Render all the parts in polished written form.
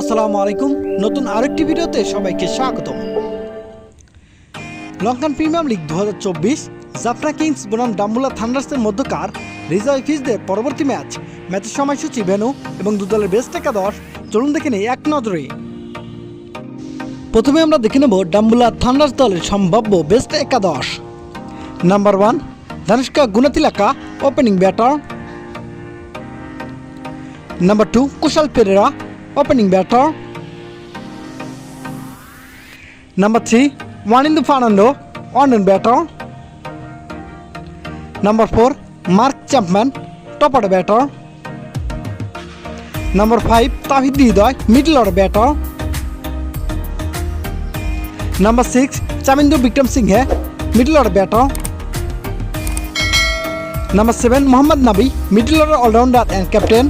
আসসালামু আলাইকুম। নতুন আরেকটি ভিডিওতে সবাইকে স্বাগতম। Lankan Premier League 2024 Jaffna Kings বনাম ডাম্বুলা থান্ডার্সের মধ্যকার রিজার্ভ ফিজদের পরবর্তী ম্যাচের সময়সূচি, ভেন্যু এবং দু দলের বেস্ট একাদশ চলুন দেখে নেই এক নজরে। প্রথমে আমরা দেখে নেব ডাম্বুলা থান্ডার্স দলের সম্ভাব্য বেস্ট একাদশ। Number 1 Dhanushka Gunathilaka, opening batter. Number 2 Kusal Perera, opening batter. Number 3 Wanindu Fernando, on batter. Number 4 Mark Chapman, top order batter. Number 5 Tawhid Hridoy, middle order batter. Number 6 Chamindu Bikram Singh, middle order batter. Number 7 Mohammad Nabi, middle order all-rounder and captain.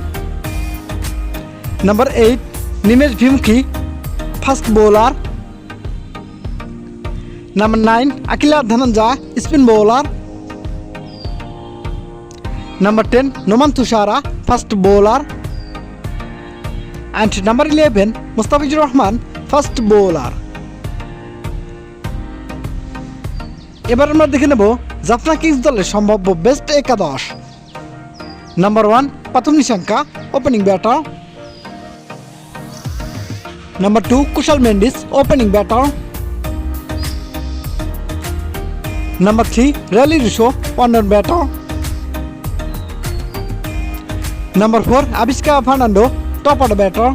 Number 8 Nimesh Bhimki, fast bowler. Number 9 Akila Dhananjay, spin bowler. Number 10 Noman Tushara, fast bowler. And number 11 Mustafizur Rahman, fast bowler. এবার আমরা দেখে নেব Jaffna Kings দলের সম্ভাব্য best একাদশ। Number 1 প্রথম Nissanka, opening batter. Number 2 Kushal Mendis, opening batter. Number 3 Rally Risho, on batter. Number 4 Abhiska Fernando, top order batter.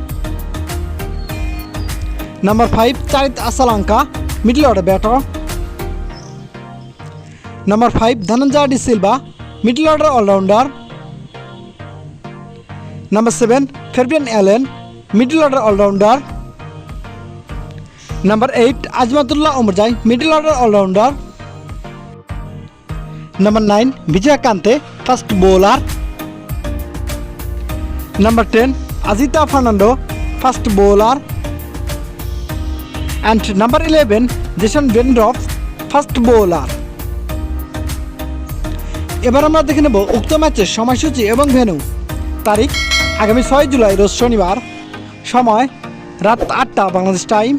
Number 5 Charit Asalanka, middle order batter. Number 5 Dhananjay De Silva, middle order all-rounder. Number 7 Fabian Allen, middle order all-rounder. Number 8 Azmatullah Omarjai, middle order all-rounder. Number 9 Vijay Kante, fast bowler. Number 10 Azita Fernando, fast bowler. And number 11 Jason Vendorf, fast bowler. এবার আমরা দেখে নেব উক্ত ম্যাচের সময়সূচি এবং venue. তারিখ আগামী 6 জুলাই রোজ শনিবার, সময় রাত 8টা বাংলাদেশ টাইম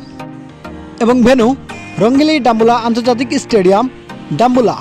এবং ভেন্যু রঙ্গিলি ডাম্বুলা আন্তর্জাতিক স্টেডিয়াম, ডাম্বুলা।